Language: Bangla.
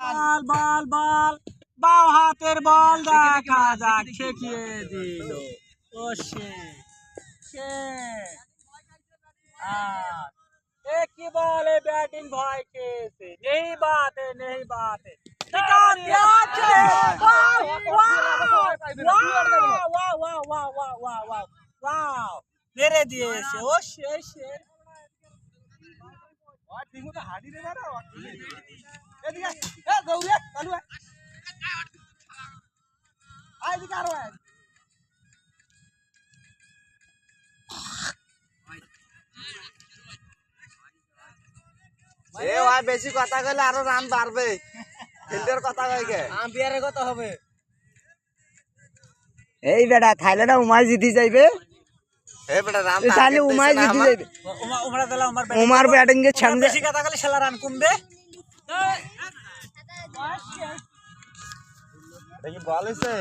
বল বল বল বাও হাতের বল দেখা যাক ঠেকিয়ে দিল ও সে কি বলে ব্যাটিং ভয় খেয়েছে নেই বাত है মেরে দিয়েছে ও সে বেশি কথা কইলে আরো রান বাড়বে ফিল্ডের কথা কইকে আম্পায়ারের কথা হবে এই বেটা খাইলে না উমাই জিতি যাইবে এ বেটা রান তাহলে উমাই জিতি যাইবে উমার ব্যাটিং এর ছাড় বেশি কথা কইলে শালা রান কমবে দেখি বল হইছে